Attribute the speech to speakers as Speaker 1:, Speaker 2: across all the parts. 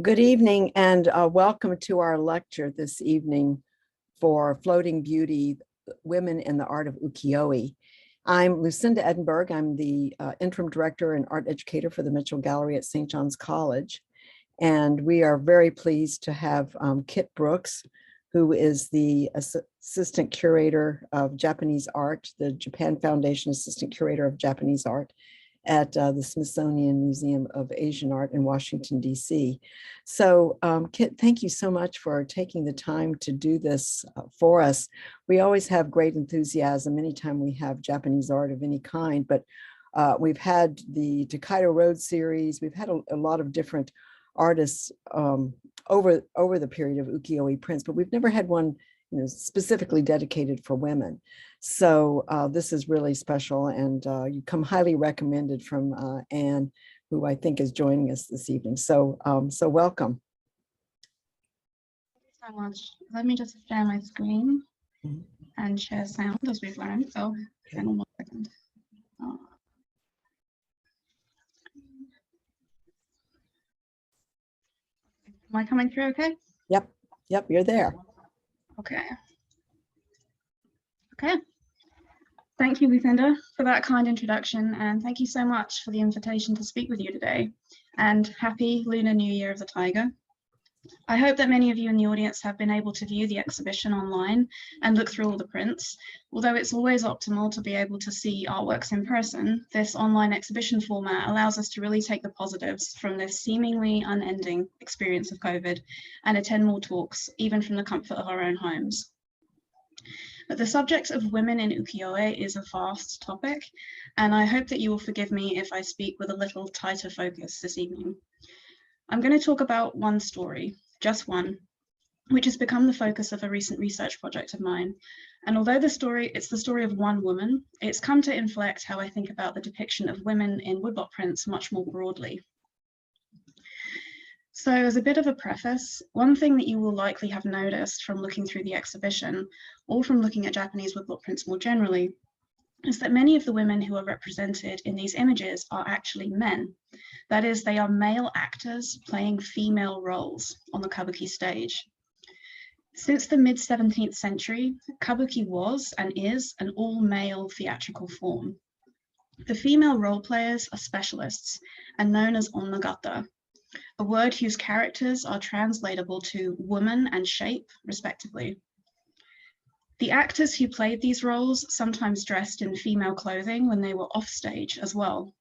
Speaker 1: Good evening and welcome to our lecture this evening for Floating Beauty, Women in the Art of Ukiyo-e. I'm Lucinda Edinburgh. I'm the interim director and art educator for the Mitchell Gallery at St. John's College. And we are very pleased to have Kit Brooks, who is the assistant curator of Japanese art, the Japan Foundation assistant curator of Japanese art at the Smithsonian Museum of Asian Art in Washington, D.C. So Kit, thank you so much for taking the time to do this for us. We always have great enthusiasm anytime we have Japanese art of any kind, but we've had the Tokaido Road series. We've had a lot of different artists over the period of ukiyo-e prints, but we've never had one specifically dedicated for women. So this is really special, and you come highly recommended from Anne, who I think is joining us this evening. So so welcome.
Speaker 2: Thank you so much. Let me just share my screen and share sound as we've learned. So hang on 1 second. Am I coming through okay?
Speaker 1: Yep, you're there.
Speaker 2: Okay. Thank you, Lucinda, for that kind introduction, and thank you so much for the invitation to speak with you today. And happy Lunar New Year of the Tiger. I hope that many of you in the audience have been able to view the exhibition online and look through all the prints. Although it's always optimal to be able to see artworks in person, this online exhibition format allows us to really take the positives from this seemingly unending experience of COVID and attend more talks, even from the comfort of our own homes. But the subject of women in ukiyo-e is a vast topic, and I hope that you will forgive me if I speak with a little tighter focus this evening. I'm going to talk about one story, just one, which has become the focus of a recent research project of mine. And although it's the story of one woman, it's come to inflect how I think about the depiction of women in woodblock prints much more broadly. So as a bit of a preface, one thing that you will likely have noticed from looking through the exhibition or from looking at Japanese woodblock prints more generally is that many of the women who are represented in these images are actually men. That is, they are male actors playing female roles on the kabuki stage. Since the mid-17th century, kabuki was and is an all-male theatrical form. The female role players are specialists and known as onnagata, a word whose characters are translatable to woman and shape, respectively. The actors who played these roles sometimes dressed in female clothing when they were off stage as well,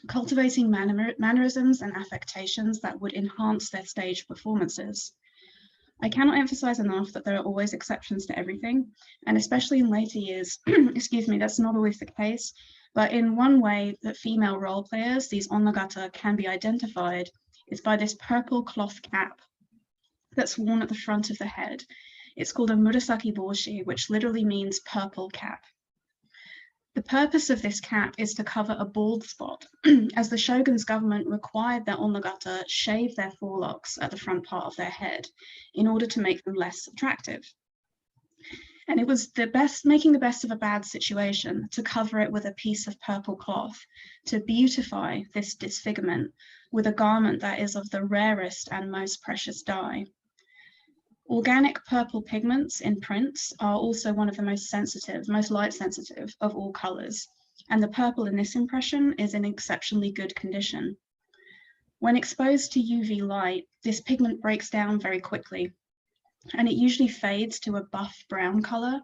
Speaker 2: cultivating mannerisms and affectations that would enhance their stage performances. I cannot emphasize enough that there are always exceptions to everything, and especially in later years, excuse me, that's not always the case, but in one way that female role players, these onnagata, can be identified is by this purple cloth cap that's worn at the front of the head. It's called a murasaki boshi, which literally means purple cap. The purpose of this cap is to cover a bald spot, as the shogun's government required their onnagata shave their forelocks at the front part of their head in order to make them less attractive. And it was making the best of a bad situation to cover it with a piece of purple cloth, to beautify this disfigurement with a garment that is of the rarest and most precious dye. Organic purple pigments in prints are also one of the most light sensitive of all colors, and the purple in this impression is in exceptionally good condition. When exposed to UV light, this pigment breaks down very quickly, and it usually fades to a buff brown color,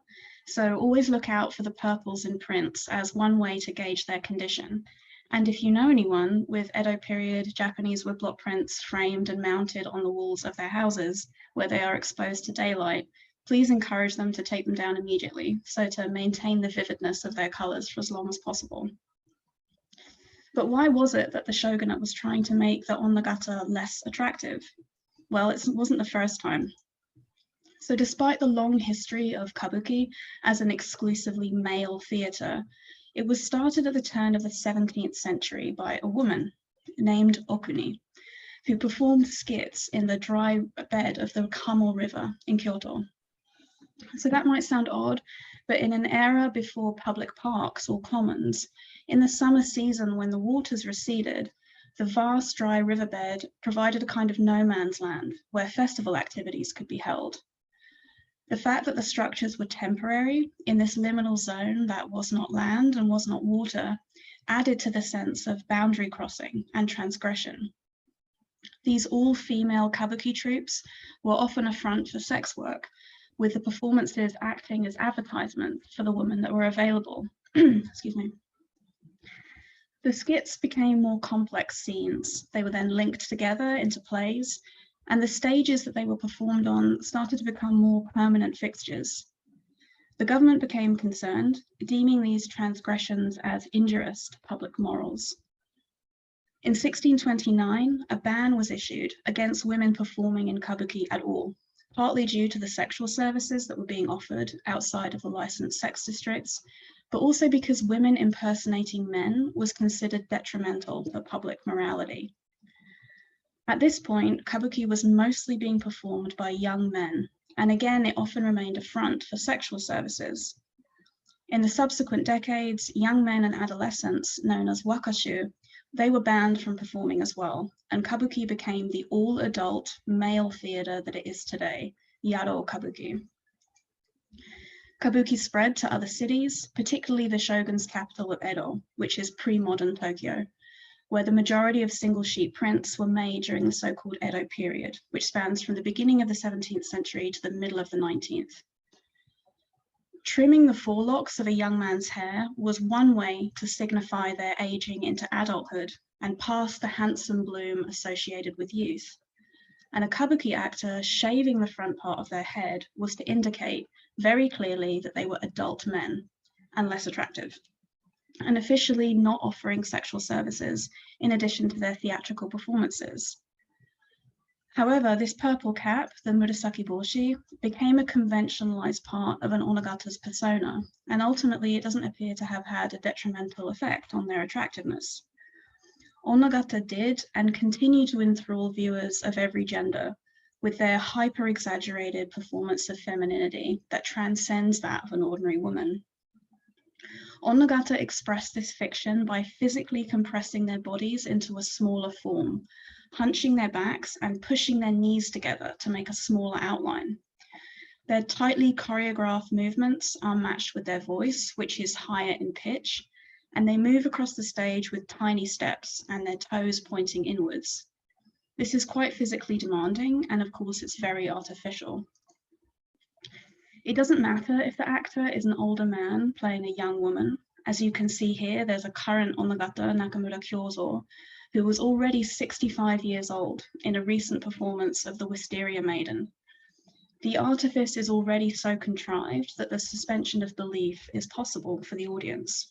Speaker 2: so always look out for the purples in prints as one way to gauge their condition. And if you know anyone with Edo period Japanese woodblock prints framed and mounted on the walls of their houses where they are exposed to daylight, please encourage them to take them down immediately, so to maintain the vividness of their colors for as long as possible. But why was it that the shogunate was trying to make the onnagata less attractive? Well, it wasn't the first time. So despite the long history of kabuki as an exclusively male theater, it was started at the turn of the 17th century by a woman named Okuni, who performed skits in the dry bed of the Kamo River in Kyoto. So that might sound odd, but in an era before public parks or commons, in the summer season when the waters receded, The vast dry riverbed provided a kind of no man's land where festival activities could be held. The fact that the structures were temporary in this liminal zone that was not land and was not water added to the sense of boundary crossing and transgression. These all-female kabuki troupes were often a front for sex work, with the performances acting as advertisements for the women that were available. Excuse me. The skits became more complex scenes. They were then linked together into plays, and the stages that they were performed on started to become more permanent fixtures. The government became concerned, deeming these transgressions as injurious to public morals. In 1629, a ban was issued against women performing in kabuki at all, partly due to the sexual services that were being offered outside of the licensed sex districts, but also because women impersonating men was considered detrimental for public morality. At this point, kabuki was mostly being performed by young men, and again, it often remained a front for sexual services. In the subsequent decades, young men and adolescents, known as wakashu, they were banned from performing as well, and kabuki became the all-adult male theatre that it is today, Yaro Kabuki. Kabuki spread to other cities, particularly the shogun's capital of Edo, which is pre-modern Tokyo, where the majority of single sheet prints were made during the so-called Edo period, which spans from the beginning of the 17th century to the middle of the 19th. Trimming the forelocks of a young man's hair was one way to signify their aging into adulthood and past the handsome bloom associated with youth. And a kabuki actor shaving the front part of their head was to indicate very clearly that they were adult men and less attractive, and officially not offering sexual services in addition to their theatrical performances. However, this purple cap, the murasaki boshi, became a conventionalized part of an onagata's persona, and ultimately it doesn't appear to have had a detrimental effect on their attractiveness. Onagata did and continue to enthrall viewers of every gender with their hyper-exaggerated performance of femininity that transcends that of an ordinary woman. Onagata expressed this fiction by physically compressing their bodies into a smaller form, hunching their backs and pushing their knees together to make a smaller outline. Their tightly choreographed movements are matched with their voice, which is higher in pitch, and they move across the stage with tiny steps and their toes pointing inwards. This is quite physically demanding, and of course it's very artificial. It doesn't matter if the actor is an older man playing a young woman. As you can see here, there's a current onagata, Nakamura Kyozo, who was already 65 years old in a recent performance of the Wisteria Maiden. The artifice is already so contrived that the suspension of belief is possible for the audience.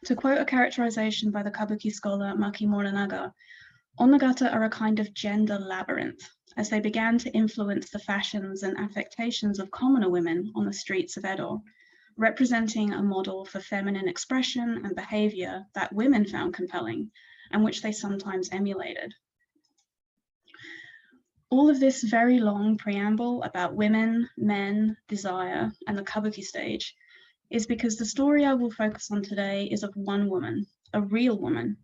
Speaker 2: To quote a characterization by the kabuki scholar Maki Morinaga, onagata are a kind of gender labyrinth, as they began to influence the fashions and affectations of commoner women on the streets of Edo, representing a model for feminine expression and behavior that women found compelling, and which they sometimes emulated. All of this very long preamble about women, men, desire, and the kabuki stage is because the story I will focus on today is of one woman, a real woman,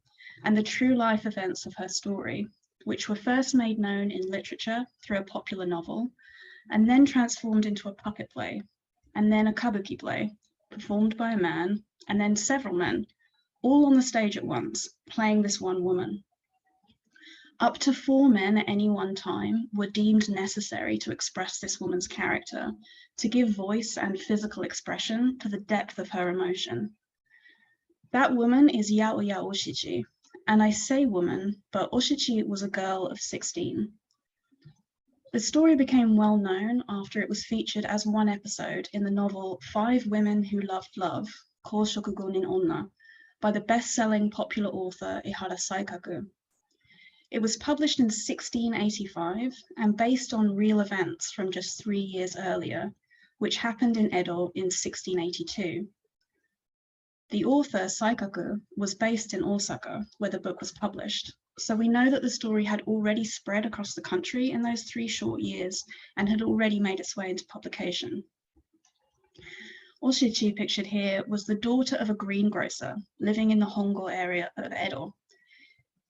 Speaker 2: and the true life events of her story, which were first made known in literature through a popular novel, and then transformed into a puppet play, and then a kabuki play, performed by a man, and then several men, all on the stage at once, playing this one woman. Up to 4 men at any one time were deemed necessary to express this woman's character, to give voice and physical expression to the depth of her emotion. That woman is Yaoya Oshiji, and I say woman, but Oshiji was a girl of 16. The story became well known after it was featured as one episode in the novel 5 Women Who Loved Love, Koushokugo nin Onna, by the best-selling popular author Ihara Saikaku. It was published in 1685 and based on real events from just 3 years earlier, which happened in Edo in 1682. The author, Saikaku, was based in Osaka, where the book was published, so we know that the story had already spread across the country in those 3 short years and had already made its way into publication. Oshiji, pictured here, was the daughter of a greengrocer living in the Hongo area of Edo.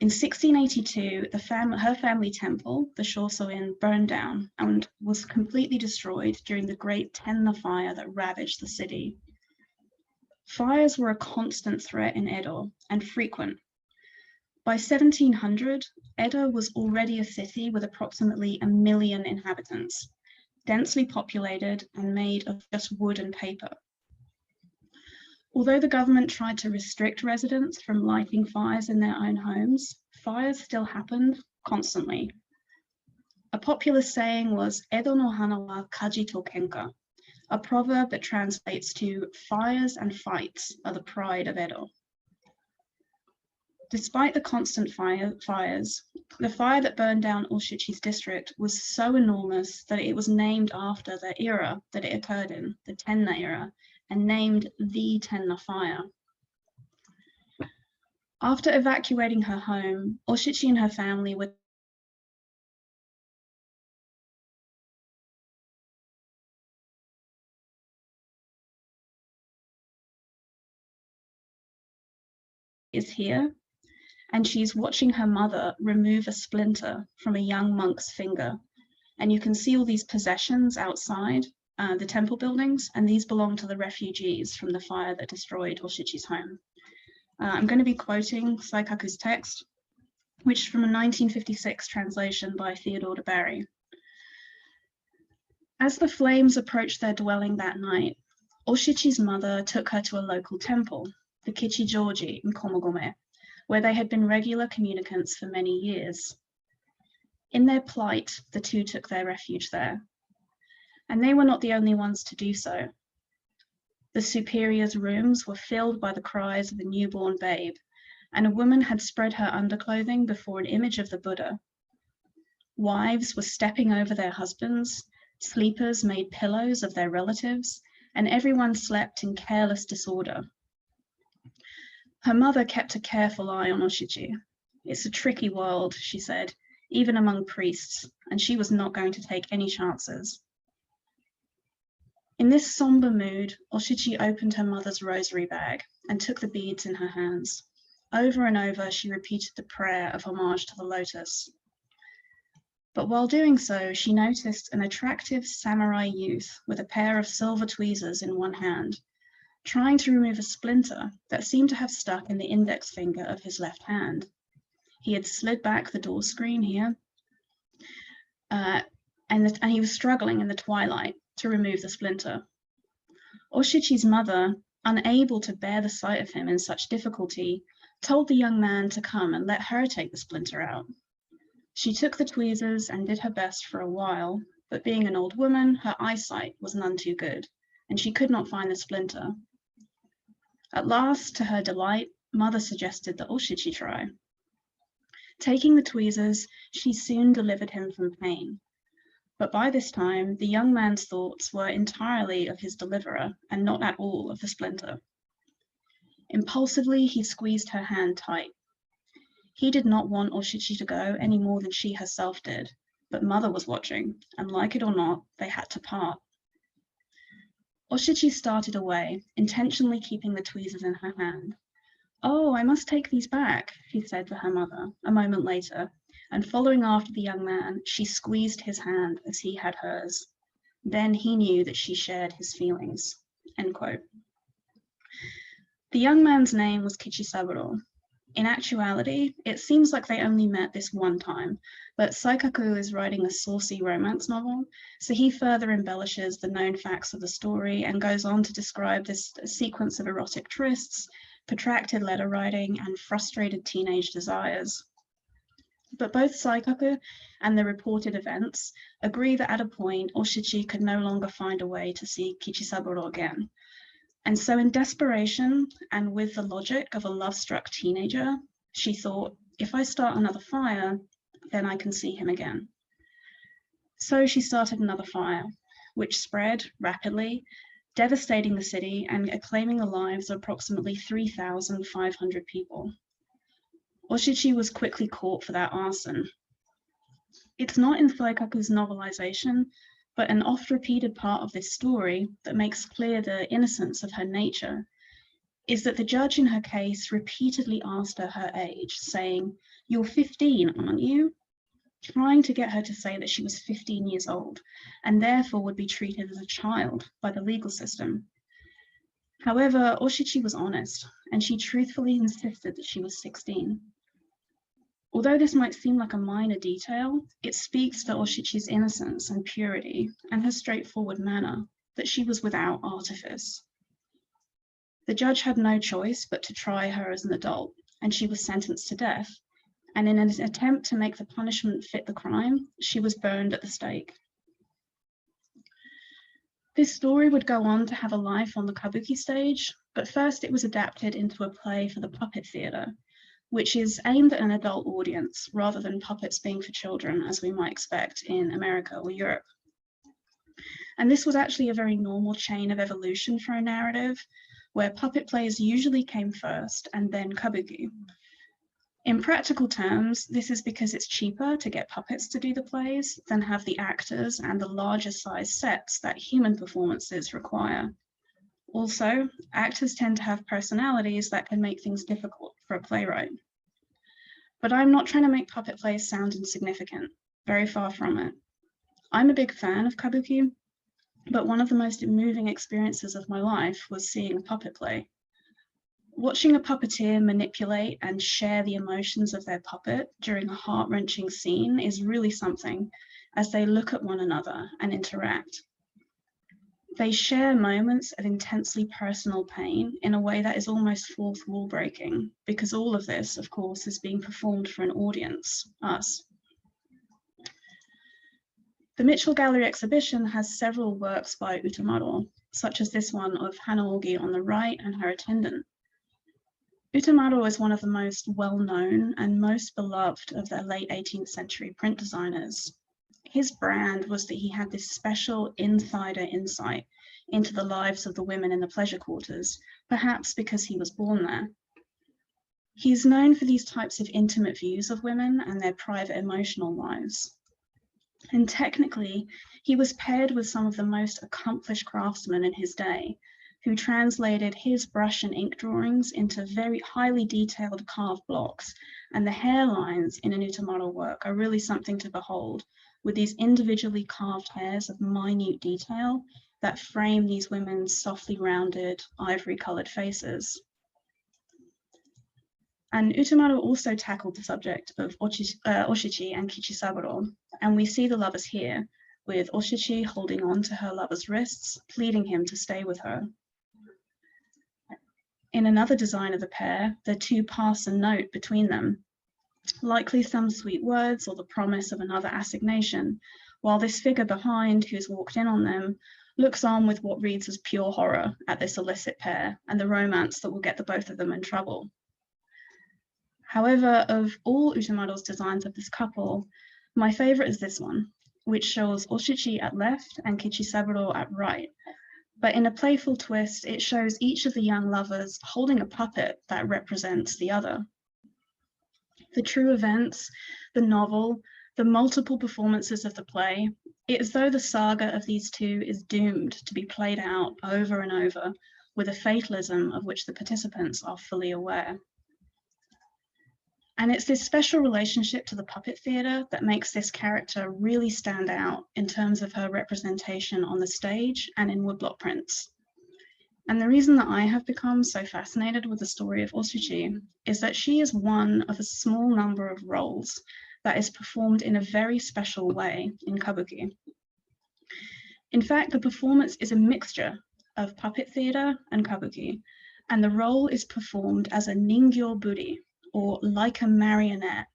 Speaker 2: In 1682, her family temple, the Shoso-in, burned down and was completely destroyed during the Great Tenna Fire that ravaged the city. Fires were a constant threat in Edo and frequent. By 1700, Edo was already a city with approximately 1 million inhabitants, densely populated and made of just wood and paper. Although the government tried to restrict residents from lighting fires in their own homes, fires still happened constantly. A popular saying was "Edo no hana wa kaji to kenka," a proverb that translates to "fires and fights are the pride of Edo." Despite the constant fires, the fire that burned down Oshichi's district was so enormous that it was named after the era that it occurred in, the Tenna era, and named the Tenna Fire. After evacuating her home, Oshichi and her family were here, and she's watching her mother remove a splinter from a young monk's finger. And you can see all these possessions outside the temple buildings, and these belong to the refugees from the fire that destroyed Oshichi's home. I'm going to be quoting Saikaku's text, which is from a 1956 translation by Theodore de Barry. As the flames approached their dwelling that night, Oshichi's mother took her to a local temple, the Kichijoji in Komogome, where they had been regular communicants for many years. In their plight, the two took their refuge there. And they were not the only ones to do so. The superior's rooms were filled by the cries of a newborn babe, and a woman had spread her underclothing before an image of the Buddha. Wives were stepping over their husbands, sleepers made pillows of their relatives, and everyone slept in careless disorder. Her mother kept a careful eye on Oshiji. "It's a tricky world," she said, "even among priests," and she was not going to take any chances. In this somber mood, Oshiji opened her mother's rosary bag and took the beads in her hands. Over and over, she repeated the prayer of homage to the lotus. But while doing so, she noticed an attractive samurai youth with a pair of silver tweezers in one hand, trying to remove a splinter that seemed to have stuck in the index finger of his left hand. He had slid back the door screen here, and he was struggling in the twilight to remove the splinter. Oshichi's mother, unable to bear the sight of him in such difficulty, told the young man to come and let her take the splinter out. She took the tweezers and did her best for a while, but being an old woman, her eyesight was none too good, and she could not find the splinter. At last, to her delight, mother suggested that Oshichi try. Taking the tweezers, she soon delivered him from pain. But by this time, the young man's thoughts were entirely of his deliverer and not at all of the splinter. Impulsively, he squeezed her hand tight. He did not want Oshichi to go any more than she herself did, but mother was watching, and like it or not, they had to part. Oshichi started away, intentionally keeping the tweezers in her hand. "Oh, I must take these back," she said to her mother a moment later, and following after the young man, she squeezed his hand as he had hers. Then he knew that she shared his feelings. End quote. The young man's name was Kichisaburo. In actuality, it seems like they only met this one time, but Saikaku is writing a saucy romance novel, so he further embellishes the known facts of the story and goes on to describe this sequence of erotic trysts, protracted letter writing, and frustrated teenage desires. But both Saikaku and the reported events agree that at a point, Oshichi could no longer find a way to see Kichisaburo again. And so in desperation, and with the logic of a love-struck teenager, she thought, if I start another fire, then I can see him again. So she started another fire, which spread rapidly, devastating the city and claiming the lives of approximately 3,500 people. Oshichi was quickly caught for that arson. It's not in Saikaku's novelization, but an oft-repeated part of this story that makes clear the innocence of her nature is that the judge in her case repeatedly asked her age, saying, "You're 15, aren't you?" Trying to get her to say that she was 15 years old and therefore would be treated as a child by the legal system. However, Oshiji was honest, and she truthfully insisted that she was 16. Although this might seem like a minor detail, it speaks to Oshichi's innocence and purity and her straightforward manner, that she was without artifice. The judge had no choice but to try her as an adult, and she was sentenced to death. And in an attempt to make the punishment fit the crime, she was burned at the stake. This story would go on to have a life on the kabuki stage, but first it was adapted into a play for the puppet theatre, which is aimed at an adult audience rather than puppets being for children, as we might expect in America or Europe. And this was actually a very normal chain of evolution for a narrative, where puppet plays usually came first and then kabuki. In practical terms, this is because it's cheaper to get puppets to do the plays than have the actors and the larger size sets that human performances require. Also, actors tend to have personalities that can make things difficult for a playwright. But I'm not trying to make puppet plays sound insignificant, very far from it. I'm a big fan of kabuki, but one of the most moving experiences of my life was seeing a puppet play. Watching a puppeteer manipulate and share the emotions of their puppet during a heart-wrenching scene is really something, as they look at one another and interact. They share moments of intensely personal pain in a way that is almost fourth wall breaking, because all of this, of course, is being performed for an audience, us. The Mitchell Gallery exhibition has several works by Utamaro, such as this one of Hanaogi on the right and her attendant. Utamaro is one of the most well-known and most beloved of the late 18th century print designers. His brand was that he had this special insider insight into the lives of the women in the pleasure quarters, perhaps because he was born there. He's known for these types of intimate views of women and their private emotional lives. And technically, he was paired with some of the most accomplished craftsmen in his day, who translated his brush and ink drawings into very highly detailed carved blocks, and the hairlines in an Utamaro work are really something to behold, with these individually carved hairs of minute detail that frame these women's softly rounded, ivory-coloured faces. And Utamaro also tackled the subject of Oshiji and Kichisaburo, and we see the lovers here, with Oshiji holding on to her lover's wrists, pleading him to stay with her. In another design of the pair, the two pass a note between them, likely some sweet words or the promise of another assignation, while this figure behind, who's walked in on them, looks on with what reads as pure horror at this illicit pair and the romance that will get the both of them in trouble. However, of all Utamaro's designs of this couple, my favorite is this one, which shows Oshiji at left and Kichisaburo at right. But in a playful twist, it shows each of the young lovers holding a puppet that represents the other. The true events, the novel, the multiple performances of the play, it is as though the saga of these two is doomed to be played out over and over, with a fatalism of which the participants are fully aware. And it's this special relationship to the puppet theatre that makes this character really stand out in terms of her representation on the stage and in woodblock prints. And the reason that I have become so fascinated with the story of Oshiji is that she is one of a small number of roles that is performed in a very special way in kabuki. In fact, the performance is a mixture of puppet theatre and kabuki, and the role is performed as a ningyo buri, or like a marionette.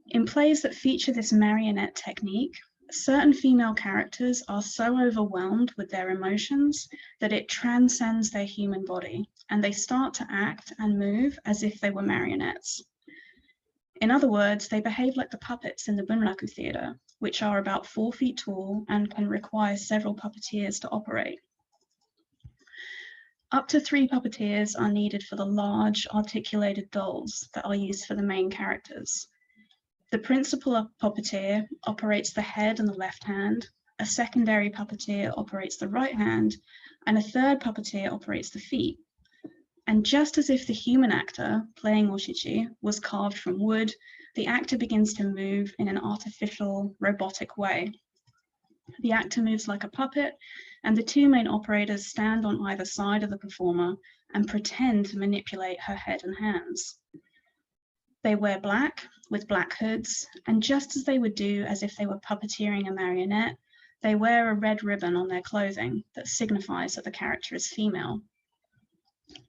Speaker 2: In plays that feature this marionette technique, certain female characters are so overwhelmed with their emotions that it transcends their human body, and they start to act and move as if they were marionettes. In other words, they behave like the puppets in the bunraku theatre, which are about 4 feet tall and can require several puppeteers to operate. Up to 3 puppeteers are needed for the large articulated dolls that are used for the main characters. The principal puppeteer operates the head and the left hand, a secondary puppeteer operates the right hand, and a third puppeteer operates the feet. And just as if the human actor playing Oshiji was carved from wood, the actor begins to move in an artificial, robotic way. The actor moves like a puppet, and the two main operators stand on either side of the performer and pretend to manipulate her head and hands. They wear black with black hoods, and just as they would do as if they were puppeteering a marionette, they wear a red ribbon on their clothing that signifies that the character is female.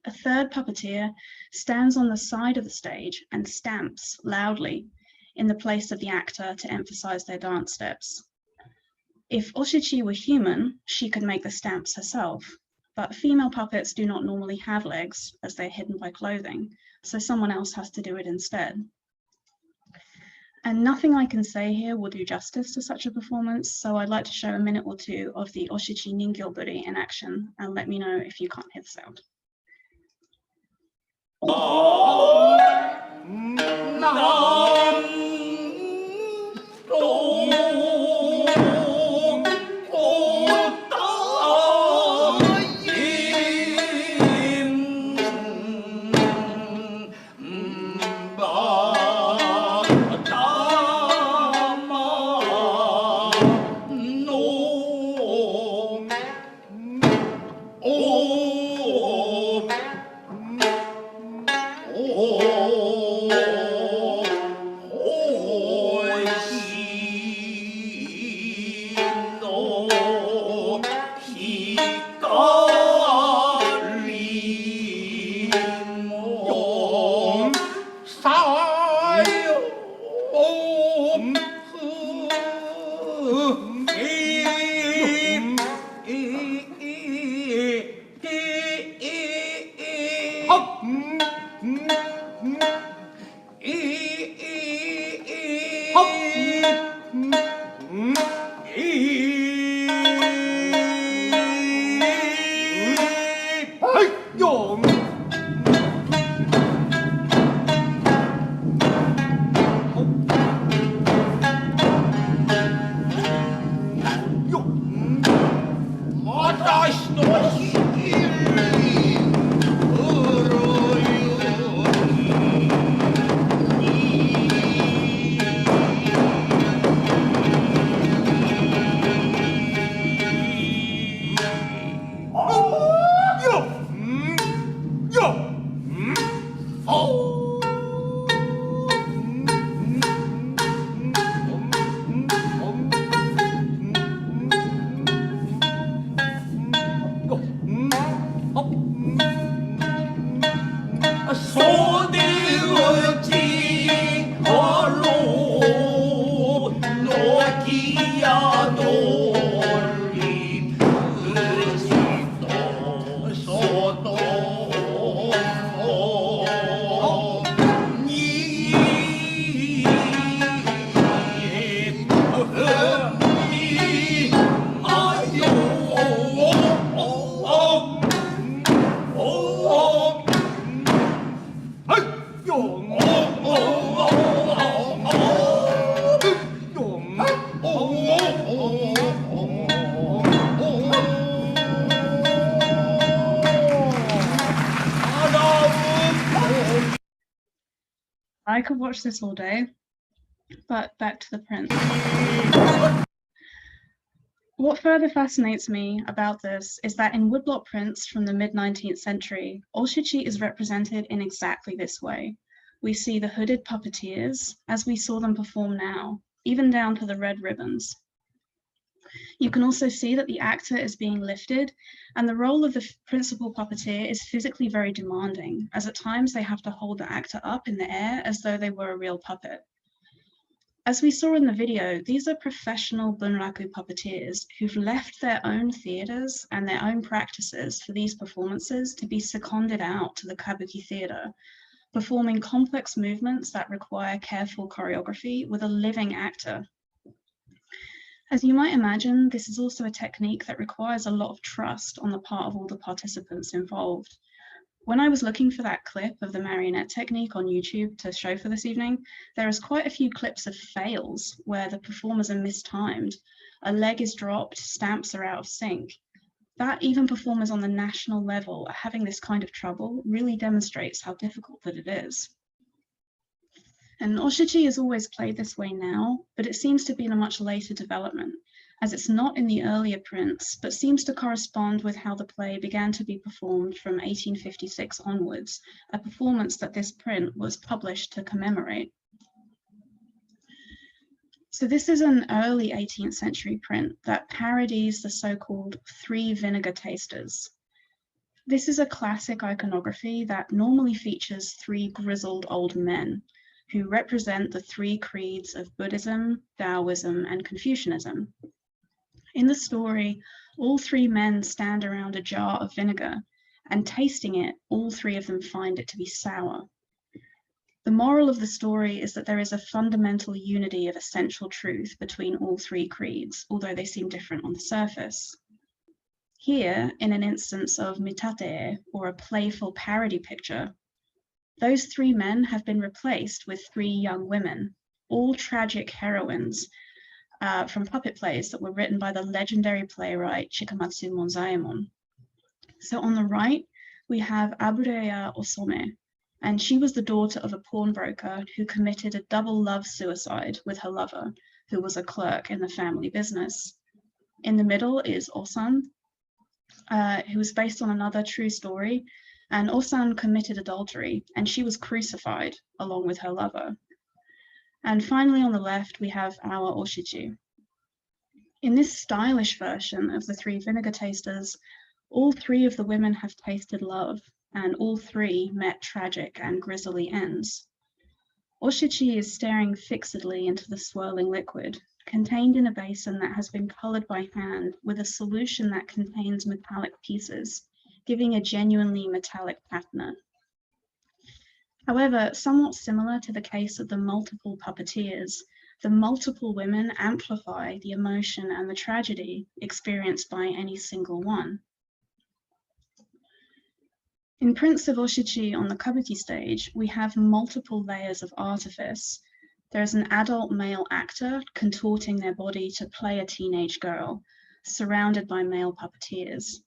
Speaker 2: A third puppeteer stands on the side of the stage and stamps loudly in the place of the actor to emphasize their dance steps. If Oshiji were human, she could make the stamps herself, but female puppets do not normally have legs as they're hidden by clothing, so someone else has to do it instead. And nothing I can say here will do justice to such a performance, so I'd like to show a minute or two of the Oshiji Ningyoburi in action, and let me know if you can't hear the sound. I could watch this all day, but back to the print. What further fascinates me about this is that in woodblock prints from the mid-19th century, Oshiji is represented in exactly this way. We see the hooded puppeteers as we saw them perform now, even down to the red ribbons. You can also see that the actor is being lifted, and the role of the principal puppeteer is physically very demanding, as at times they have to hold the actor up in the air as though they were a real puppet. As we saw in the video, these are professional bunraku puppeteers who've left their own theatres and their own practices for these performances to be seconded out to the kabuki theatre, performing complex movements that require careful choreography with a living actor. As you might imagine, this is also a technique that requires a lot of trust on the part of all the participants involved. When I was looking for that clip of the marionette technique on YouTube to show for this evening, there is quite a few clips of fails where the performers are mistimed. A leg is dropped, stamps are out of sync. That even performers on the national level are having this kind of trouble really demonstrates how difficult that it is. And Oshiji has always played this way now, but it seems to be in a much later development, as it's not in the earlier prints, but seems to correspond with how the play began to be performed from 1856 onwards, a performance that this print was published to commemorate. So this is an early 18th century print that parodies the so-called three vinegar tasters. This is a classic iconography that normally features three grizzled old men who represent the three creeds of Buddhism, Taoism, and Confucianism. In the story, all three men stand around a jar of vinegar, and tasting it, all three of them find it to be sour. The moral of the story is that there is a fundamental unity of essential truth between all three creeds, although they seem different on the surface. Here, in an instance of mitate, or a playful parody picture, those three men have been replaced with three young women, all tragic heroines from puppet plays that were written by the legendary playwright Chikamatsu Monzaemon. So on the right, we have Abuelia Osome, and she was the daughter of a pawnbroker who committed a double love suicide with her lover, who was a clerk in the family business. In the middle is Osan, who was based on another true story, and Osan committed adultery, and she was crucified along with her lover. And finally, on the left, we have our Oshiji. In this stylish version of the three vinegar tasters, all three of the women have tasted love, and all three met tragic and grisly ends. Oshiji is staring fixedly into the swirling liquid, contained in a basin that has been colored by hand with a solution that contains metallic pieces, giving a genuinely metallic patina. However, somewhat similar to the case of the multiple puppeteers, the multiple women amplify the emotion and the tragedy experienced by any single one. In prints of Oshiji on the kabuki stage, we have multiple layers of artifice. There's an adult male actor contorting their body to play a teenage girl, surrounded by male puppeteers.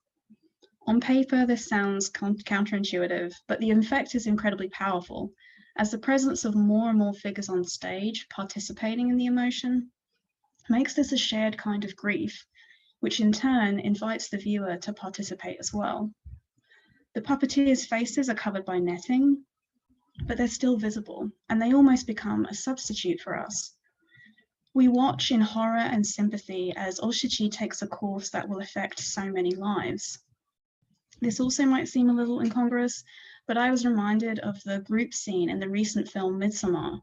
Speaker 2: On paper, this sounds counterintuitive, but the effect is incredibly powerful, as the presence of more and more figures on stage participating in the emotion makes this a shared kind of grief, which in turn invites the viewer to participate as well. The puppeteers' faces are covered by netting, but they're still visible, and they almost become a substitute for us. We watch in horror and sympathy as Oshiji takes a course that will affect so many lives. This also might seem a little incongruous, but I was reminded of the group scene in the recent film Midsommar,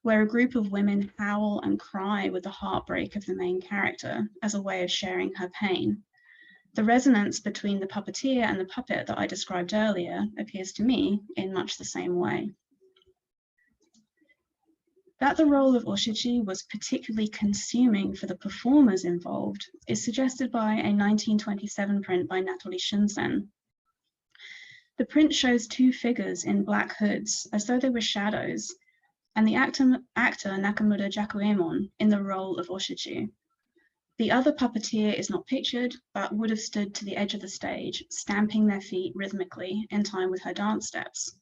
Speaker 2: where a group of women howl and cry with the heartbreak of the main character as a way of sharing her pain. The resonance between the puppeteer and the puppet that I described earlier appears to me in much the same way. That the role of Oshiji was particularly consuming for the performers involved is suggested by a 1927 print by Nathalie Shinsen. The print shows two figures in black hoods as though they were shadows, and the actor Nakamura Jakuemon in the role of Oshiji. The other puppeteer is not pictured, but would have stood to the edge of the stage, stamping their feet rhythmically in time with her dance steps.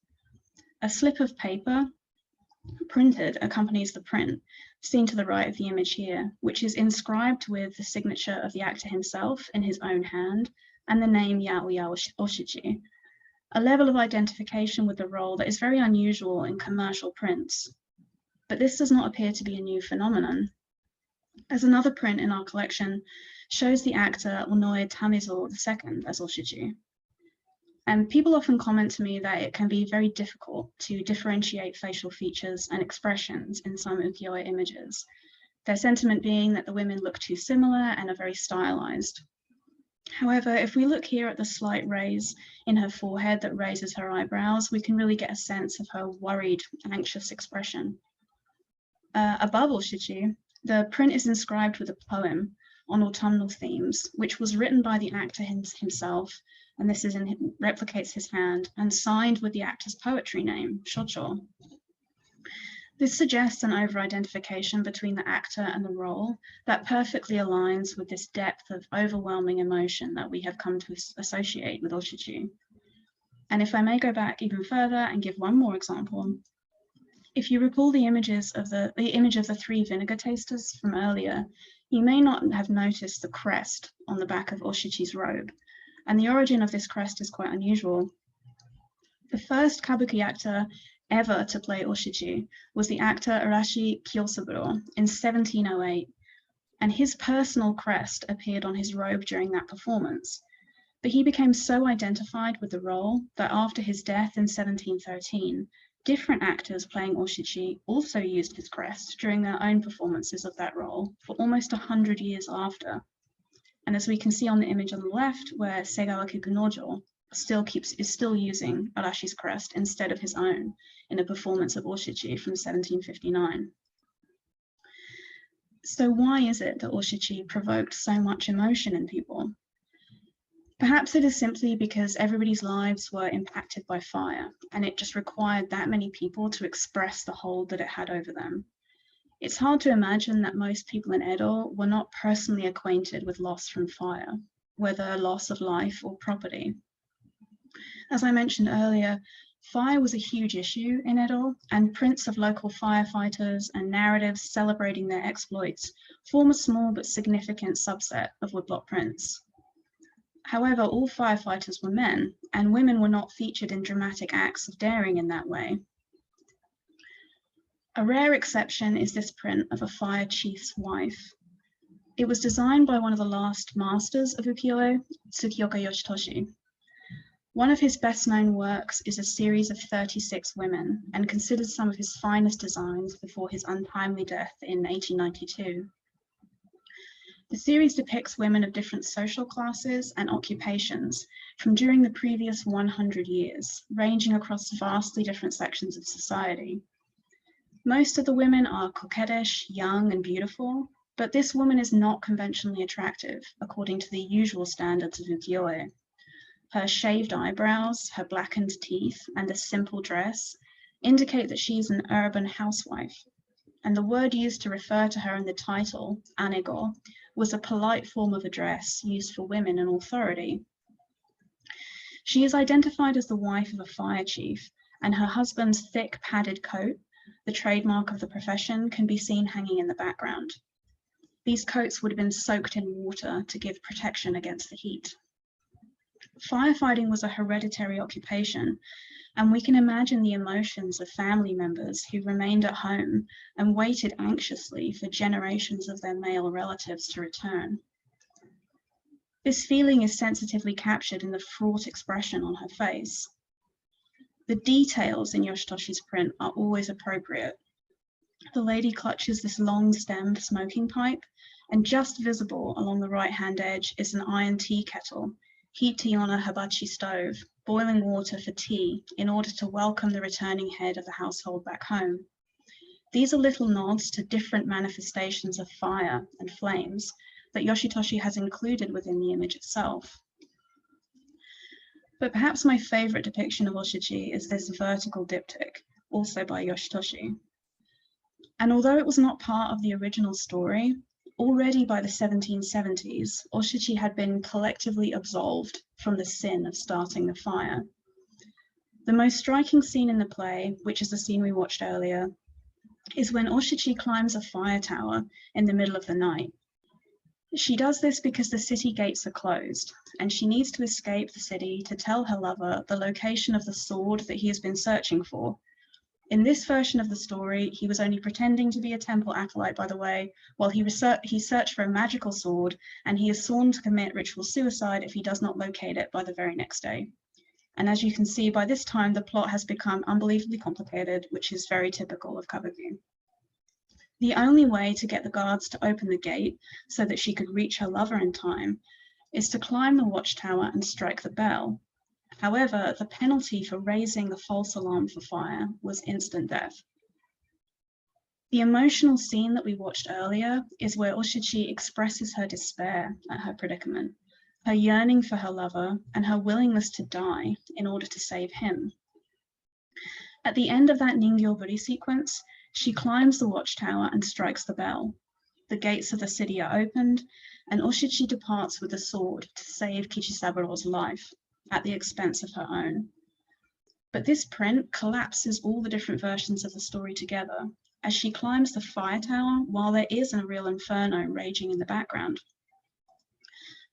Speaker 2: A slip of paper printed accompanies the print, seen to the right of the image here, which is inscribed with the signature of the actor himself in his own hand and the name Yaoya Oshiji, a level of identification with the role that is very unusual in commercial prints. But this does not appear to be a new phenomenon, as another print in our collection shows the actor Onoe Tamizo II as Oshiji. And people often comment to me that it can be very difficult to differentiate facial features and expressions in some ukiyo-e images, their sentiment being that the women look too similar and are very stylized. However, if we look here at the slight raise in her forehead that raises her eyebrows, we can really get a sense of her worried, anxious expression. Above Oshiji, the print is inscribed with a poem on autumnal themes, which was written by the actor himself, and this replicates his hand, and signed with the actor's poetry name, Shocho. This suggests an over-identification between the actor and the role that perfectly aligns with this depth of overwhelming emotion that we have come to associate with Oshiji. And if I may go back even further and give one more example, if you recall the image of the three vinegar tasters from earlier, you may not have noticed the crest on the back of Oshichi's robe, and the origin of this crest is quite unusual. The first kabuki actor ever to play Oshiji was the actor Arashi Kyosaburo in 1708, and his personal crest appeared on his robe during that performance. But he became so identified with the role that after his death in 1713, different actors playing Oshiji also used his crest during their own performances of that role for almost 100 years after. And as we can see on the image on the left, where Segawa Kikunojo is still using Arashi's crest instead of his own in a performance of Oshiji from 1759. So why is it that Oshiji provoked so much emotion in people? Perhaps it is simply because everybody's lives were impacted by fire, and it just required that many people to express the hold that it had over them. It's hard to imagine that most people in Edo were not personally acquainted with loss from fire, whether loss of life or property. As I mentioned earlier, fire was a huge issue in Edo, and prints of local firefighters and narratives celebrating their exploits form a small but significant subset of woodblock prints. However, all firefighters were men, and women were not featured in dramatic acts of daring in that way. A rare exception is this print of a fire chief's wife. It was designed by one of the last masters of Ukiyo-e, Tsukioka Yoshitoshi. One of his best-known works is a series of 36 women, and considered some of his finest designs before his untimely death in 1892. The series depicts women of different social classes and occupations from during the previous 100 years, ranging across vastly different sections of society. Most of the women are coquettish, young, and beautiful, but this woman is not conventionally attractive, according to the usual standards of Ukiyo-e. Her shaved eyebrows, her blackened teeth, and a simple dress indicate that she is an urban housewife, and the word used to refer to her in the title, anego, was a polite form of address used for women in authority. She is identified as the wife of a fire chief, and her husband's thick padded coat, the trademark of the profession, can be seen hanging in the background. These coats would have been soaked in water to give protection against the heat. Firefighting was a hereditary occupation, and we can imagine the emotions of family members who remained at home and waited anxiously for generations of their male relatives to return. This feeling is sensitively captured in the fraught expression on her face. The details in Yoshitoshi's print are always appropriate. The lady clutches this long-stemmed smoking pipe, and just visible along the right-hand edge is an iron tea kettle, heating on a hibachi stove, boiling water for tea in order to welcome the returning head of the household back home. These are little nods to different manifestations of fire and flames that Yoshitoshi has included within the image itself. But perhaps my favorite depiction of Oshiji is this vertical diptych, also by Yoshitoshi. And although it was not part of the original story, already by the 1770s, Oshiji had been collectively absolved from the sin of starting the fire. The most striking scene in the play, which is the scene we watched earlier, is when Oshiji climbs a fire tower in the middle of the night. She does this because the city gates are closed, and she needs to escape the city to tell her lover the location of the sword that he has been searching for. In this version of the story, he was only pretending to be a temple acolyte, by the way, while he searched for a magical sword, and he is sworn to commit ritual suicide if he does not locate it by the very next day. And as you can see, by this time, the plot has become unbelievably complicated, which is very typical of kabuki. The only way to get the guards to open the gate so that she could reach her lover in time is to climb the watchtower and strike the bell. However, the penalty for raising the false alarm for fire was instant death. The emotional scene that we watched earlier is where Oshiji expresses her despair at her predicament, her yearning for her lover, and her willingness to die in order to save him. At the end of that Ningyo-buri sequence, She climbs the watchtower and strikes the bell. The gates of the city are opened, and Oshiji departs with a sword to save Kichisaburo's life at the expense of her own. But this print collapses all the different versions of the story together as she climbs the fire tower while there is a real inferno raging in the background.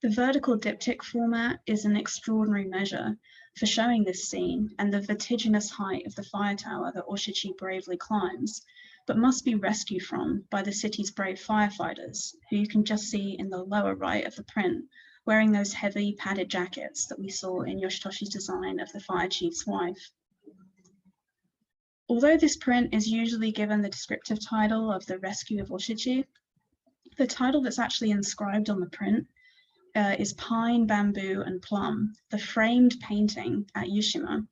Speaker 2: The vertical diptych format is an extraordinary measure for showing this scene and the vertiginous height of the fire tower that Oshiji bravely climbs, but must be rescued from by the city's brave firefighters, who you can just see in the lower right of the print, wearing those heavy padded jackets that we saw in Yoshitoshi's design of the fire chief's wife. Although this print is usually given the descriptive title of The Rescue of Oshiji, the title that's actually inscribed on the print is Pine, Bamboo and Plum, the framed painting at Yushima,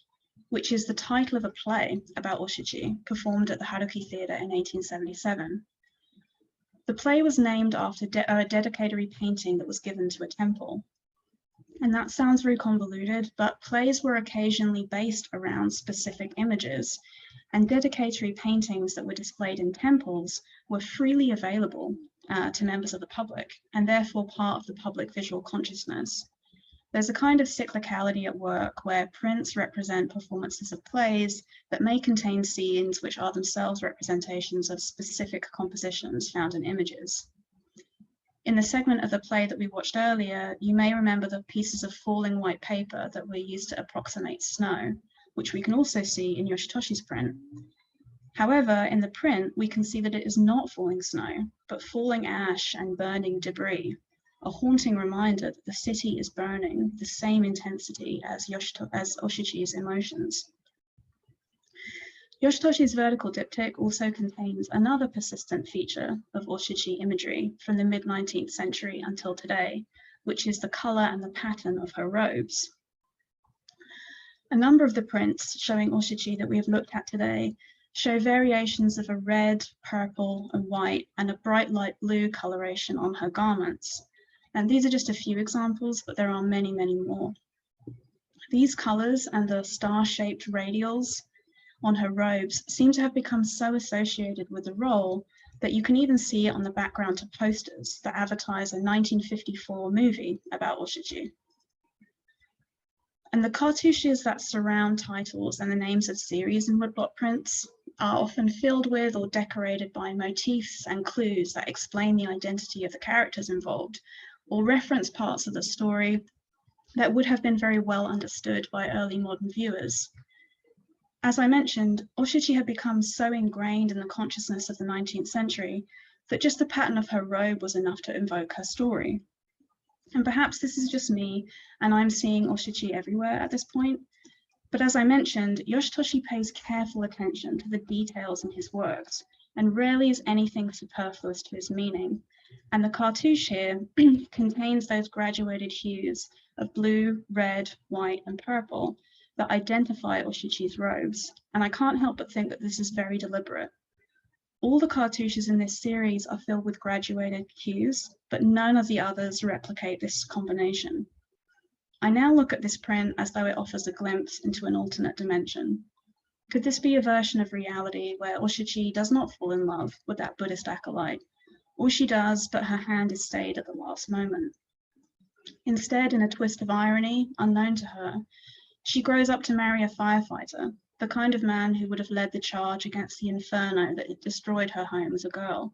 Speaker 2: which is the title of a play about Oshiji performed at the Haruki Theatre in 1877. The play was named after a dedicatory painting that was given to a temple. And that sounds very convoluted, but plays were occasionally based around specific images, and dedicatory paintings that were displayed in temples were freely available to members of the public, and therefore part of the public visual consciousness. There's a kind of cyclicality at work where prints represent performances of plays that may contain scenes which are themselves representations of specific compositions found in images. In the segment of the play that we watched earlier, you may remember the pieces of falling white paper that were used to approximate snow, which we can also see in Yoshitoshi's print. However, in the print, we can see that it is not falling snow, but falling ash and burning debris, a haunting reminder that the city is burning with the same intensity as Oshiji's emotions. Yoshitoshi's vertical diptych also contains another persistent feature of Oshiji imagery from the mid-19th century until today, which is the color and the pattern of her robes. A number of the prints showing Oshiji that we have looked at today show variations of a red, purple, and white, and a bright light blue coloration on her garments. And these are just a few examples, but there are many, many more. These colors and the star-shaped radials on her robes seem to have become so associated with the role that you can even see it on the background to posters that advertise a 1954 movie about Oshiji. And the cartouches that surround titles and the names of series in woodblock prints are often filled with or decorated by motifs and clues that explain the identity of the characters involved, or reference parts of the story that would have been very well understood by early modern viewers. As I mentioned, Oshiji had become so ingrained in the consciousness of the 19th century that just the pattern of her robe was enough to invoke her story. And perhaps this is just me, and I'm seeing Oshiji everywhere at this point. But as I mentioned, Yoshitoshi pays careful attention to the details in his works, and rarely is anything superfluous to his meaning. And the cartouche here contains those graduated hues of blue, red, white, and purple that identify Oshiji's robes. And I can't help but think that this is very deliberate. All the cartouches in this series are filled with graduated hues, but none of the others replicate this combination. I now look at this print as though it offers a glimpse into an alternate dimension. Could this be a version of reality where Oshiji does not fall in love with that Buddhist acolyte? Or she does, but her hand is stayed at the last moment. Instead, in a twist of irony, unknown to her, she grows up to marry a firefighter, the kind of man who would have led the charge against the inferno that had destroyed her home as a girl.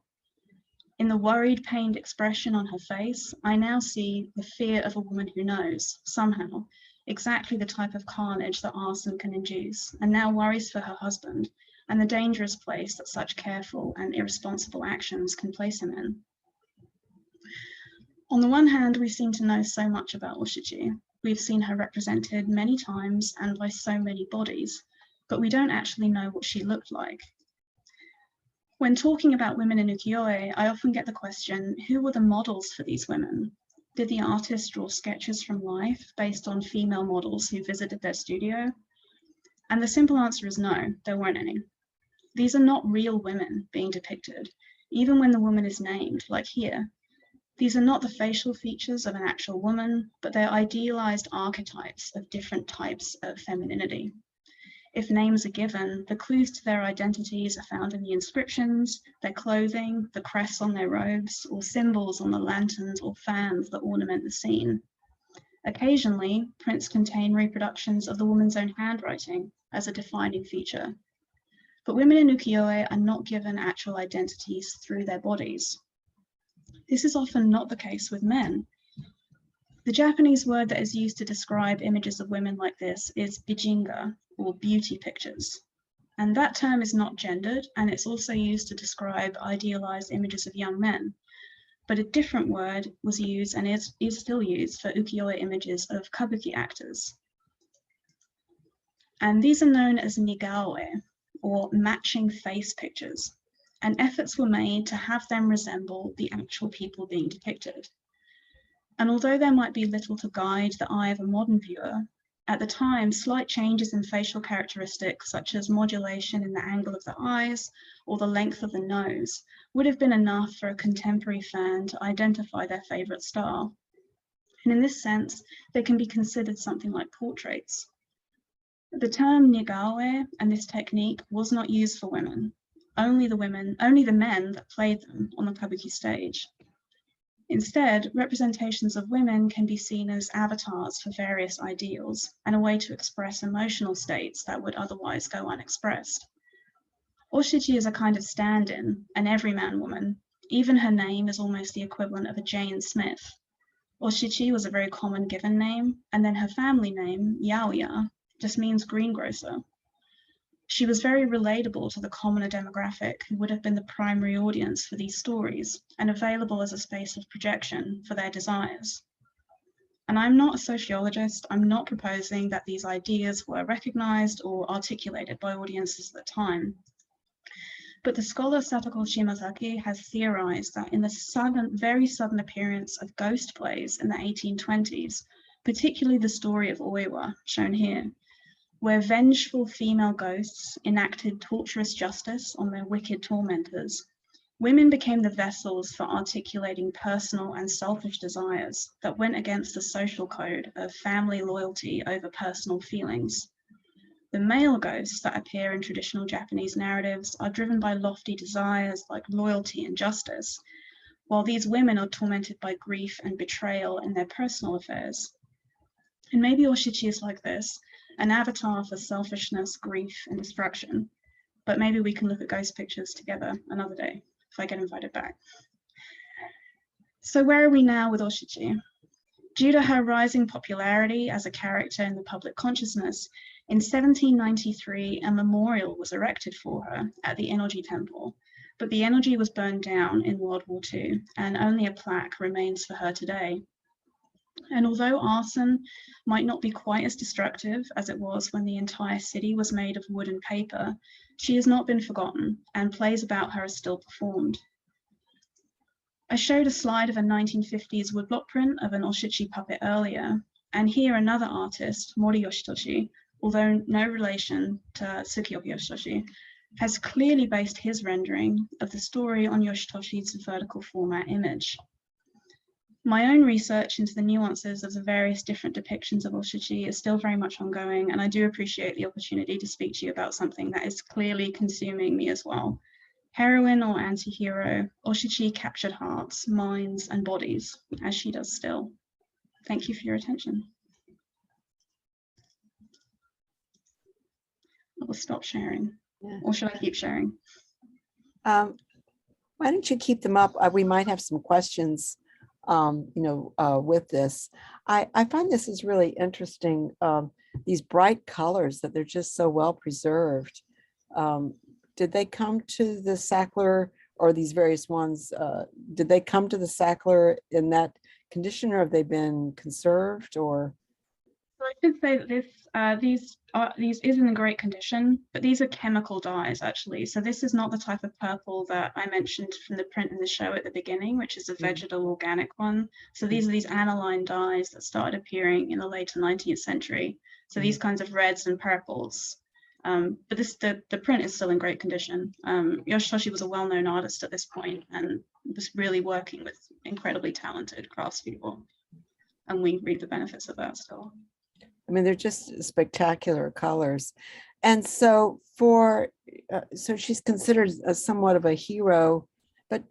Speaker 2: In the worried, pained expression on her face, I now see the fear of a woman who knows, somehow, exactly the type of carnage that arson can induce, and now worries for her husband, and the dangerous place that such careful and irresponsible actions can place him in. On the one hand, we seem to know so much about Oshiji. We've seen her represented many times and by so many bodies, but we don't actually know what she looked like. When talking about women in Ukiyo-e, I often get the question, who were the models for these women? Did the artist draw sketches from life based on female models who visited their studio? And the simple answer is no, there weren't any. These are not real women being depicted, even when the woman is named, like here. These are not the facial features of an actual woman, but they're idealized archetypes of different types of femininity. If names are given, the clues to their identities are found in the inscriptions, their clothing, the crests on their robes, or symbols on the lanterns or fans that ornament the scene. Occasionally, prints contain reproductions of the woman's own handwriting as a defining feature. But women in ukiyo-e are not given actual identities through their bodies. This is often not the case with men. The Japanese word that is used to describe images of women like this is bijinga, or beauty pictures. And that term is not gendered, and it's also used to describe idealized images of young men. But a different word was used and is still used for ukiyo-e images of kabuki actors. And these are known as nigao-e, or matching face pictures, and efforts were made to have them resemble the actual people being depicted. And although there might be little to guide the eye of a modern viewer, at the time, slight changes in facial characteristics, such as modulation in the angle of the eyes or the length of the nose, would have been enough for a contemporary fan to identify their favorite style. And in this sense, they can be considered something like portraits. The term nigao-e and this technique was not used for women, only the men that played them on the kabuki stage. Instead, representations of women can be seen as avatars for various ideals and a way to express emotional states that would otherwise go unexpressed. Oshiji is a kind of stand-in, an everyman woman. Even her name is almost the equivalent of a Jane Smith. Oshiji was a very common given name, and then her family name, Yaoya, just means greengrocer. She was very relatable to the commoner demographic who would have been the primary audience for these stories and available as a space of projection for their desires. And I'm not a sociologist, I'm not proposing that these ideas were recognized or articulated by audiences at the time. But the scholar Satoko Shimazaki has theorized that in the very sudden appearance of ghost plays in the 1820s, particularly the story of Oiwa, shown here, where vengeful female ghosts enacted torturous justice on their wicked tormentors, women became the vessels for articulating personal and selfish desires that went against the social code of family loyalty over personal feelings. The male ghosts that appear in traditional Japanese narratives are driven by lofty desires like loyalty and justice, while these women are tormented by grief and betrayal in their personal affairs. And maybe Oshiji is like this, an avatar for selfishness, grief, and destruction. But maybe we can look at ghost pictures together another day, if I get invited back. So where are we now with Oshiji? Due to her rising popularity as a character in the public consciousness, in 1793, a memorial was erected for her at the Enoji Temple, but the Enoji was burned down in World War II, and only a plaque remains for her today. And although arson might not be quite as destructive as it was when the entire city was made of wood and paper, she has not been forgotten, and plays about her are still performed. I showed a slide of a 1950s woodblock print of an Oshiji puppet earlier, and here another artist, Mori Yoshitoshi, although no relation to Tsukiyomi Yoshitoshi, has clearly based his rendering of the story on Yoshitoshi's vertical format image. My own research into the nuances of the various different depictions of Oshiji is still very much ongoing, and I do appreciate the opportunity to speak to you about something that is clearly consuming me as well. Heroine or anti-hero, Oshiji captured hearts, minds, and bodies, as she does still. Thank you for your attention. I will stop sharing, or should I keep sharing?
Speaker 1: Why don't you keep them up? We might have some questions with this. I find this is really interesting, these bright colors that they're just so well preserved. Did they come to the Sackler, or these various ones, did they come to the Sackler in that condition, or have they been conserved, or?
Speaker 2: So I should say that these is in great condition, but these are chemical dyes actually. So this is not the type of purple that I mentioned from the print in the show at the beginning, which is a vegetal organic one. So these are these aniline dyes that started appearing in the later 19th century. So these kinds of reds and purples. But the print is still in great condition. Yoshitoshi was a well-known artist at this point and was really working with incredibly talented craftspeople. And we reap the benefits of that still.
Speaker 1: I mean, they're just spectacular colors. And so so she's considered somewhat of a hero, but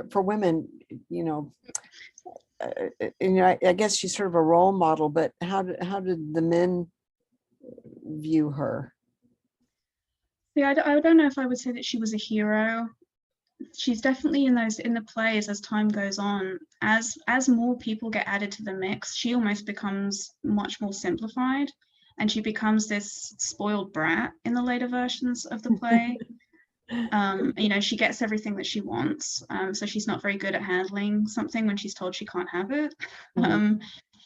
Speaker 1: for women, I guess she's sort of a role model. But how did the men view her?
Speaker 2: Yeah, I don't know if I would say that she was a hero. She's definitely in the plays as time goes on. As more people get added to the mix, she almost becomes much more simplified, and she becomes this spoiled brat in the later versions of the play. She gets everything that she wants, so she's not very good at handling something when she's told she can't have it.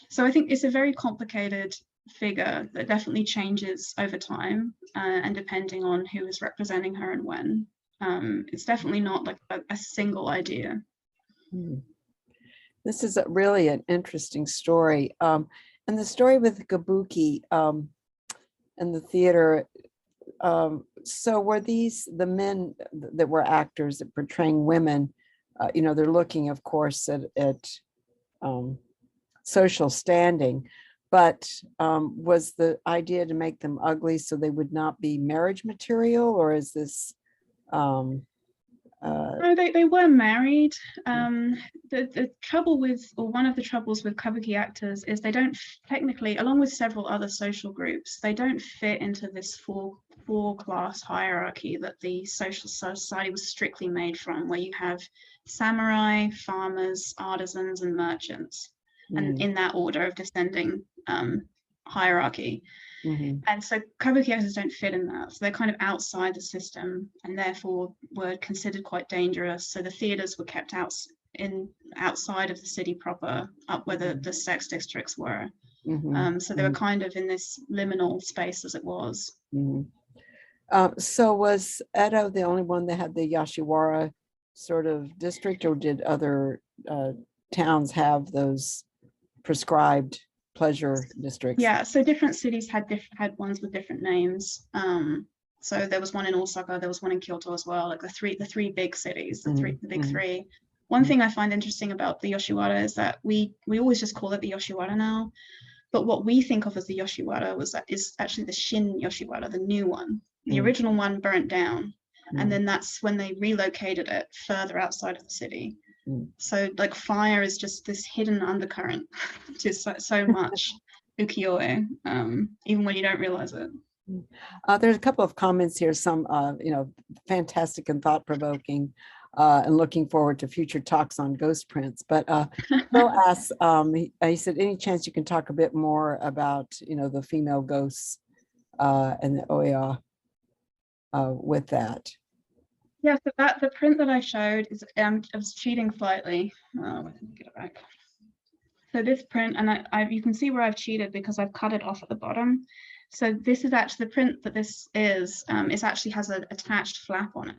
Speaker 2: So I think it's a very complicated figure that definitely changes over time, and depending on who is representing her and when. It's definitely not like a single idea.
Speaker 1: This is really an interesting story. And the story with Kabuki in the theater, so were these the men that were actors that portraying women? They're looking, of course, at social standing, but was the idea to make them ugly so they would not be marriage material, or is this
Speaker 2: no, they were married. The trouble with, or one of the troubles with kabuki actors is they don't technically, along with several other social groups, they don't fit into this four class hierarchy that the social society was strictly made from, where you have samurai, farmers, artisans, and merchants, and in that order of descending hierarchy. And so kabuki actors don't fit in that. So they're kind of outside the system and therefore were considered quite dangerous. So the theaters were kept outside of the city proper, up where the sex districts were. So they were kind of in this liminal space, as it was.
Speaker 1: So was Edo the only one that had the Yashiwara sort of district, or did other towns have those prescribed pleasure districts?
Speaker 2: Yeah, so different cities had ones with different names. So there was one in Osaka, there was one in Kyoto as well, like the three big cities, the big three. One thing I find interesting about the Yoshiwara is that we always just call it the Yoshiwara now, but what we think of as the Yoshiwara is actually the Shin Yoshiwara, the new one. The original one burnt down, and then that's when they relocated it further outside of the city. So like fire is just this hidden undercurrent to so much Ukiyo-e, even when you don't realize it.
Speaker 1: There's a couple of comments here, some fantastic and thought-provoking, and looking forward to future talks on ghost prints. But Phil asks, he said, any chance you can talk a bit more about the female ghosts and the oya with that?
Speaker 2: Yeah, so the print that I showed is, I was cheating slightly. Let me get it back. So this print, and you can see where I've cheated because I've cut it off at the bottom. So this is actually the print that this is. It actually has an attached flap on it,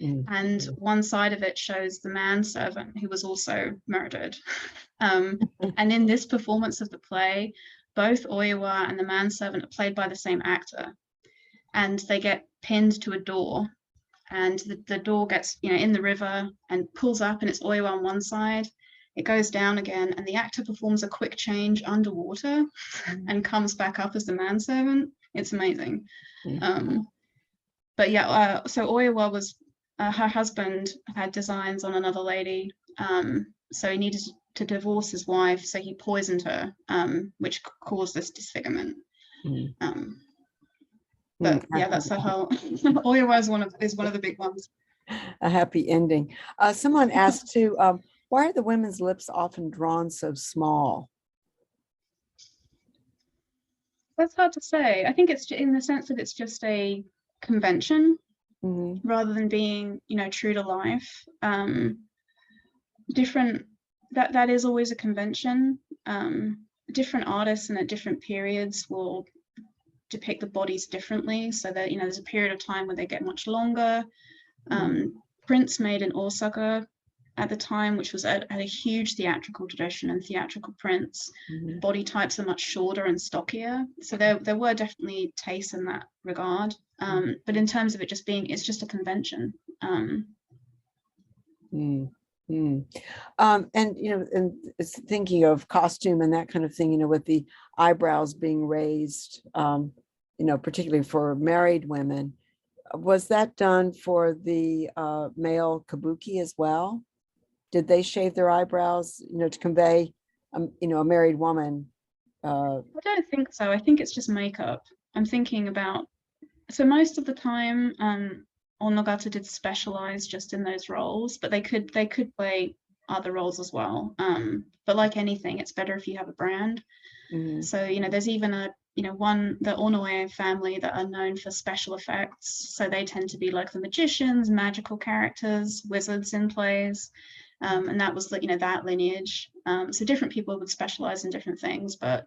Speaker 2: and one side of it shows the manservant who was also murdered. And in this performance of the play, both Oiwa and the manservant are played by the same actor, and they get pinned to a door. And the door gets in the river and pulls up, and it's Oiwa on one side. It goes down again, and the actor performs a quick change underwater and comes back up as the manservant. It's amazing. But yeah, so Oiwa was, her husband had designs on another lady, so he needed to divorce his wife, so he poisoned her, which caused this disfigurement. But yeah, that's the whole. Oiwa is one of the big ones.
Speaker 1: A happy ending. Someone asked too, why are the women's lips often drawn so small?
Speaker 2: That's hard to say. I think it's in the sense that it's just a convention rather than being, true to life. Different. That is always a convention. Different artists and at different periods will depict the bodies differently, so that there's a period of time where they get much longer. Prints made in Osaka at the time, which was at a huge theatrical tradition and theatrical prints, body types are much shorter and stockier, so there were definitely tastes in that regard, but in terms of it just being, it's just a convention.
Speaker 1: And and it's thinking of costume and that kind of thing, with the eyebrows being raised, particularly for married women. Was that done for the male kabuki as well? Did they shave their eyebrows, to convey, a married woman?
Speaker 2: I don't think so. I think it's just makeup. I'm thinking about, so most of the time, Onogata did specialize just in those roles, but they could play other roles as well. But like anything, it's better if you have a brand.
Speaker 1: Mhm.
Speaker 2: So, there's even the Onoe family that are known for special effects. So they tend to be like the magicians, magical characters, wizards in plays. And that was that lineage. So different people would specialize in different things, but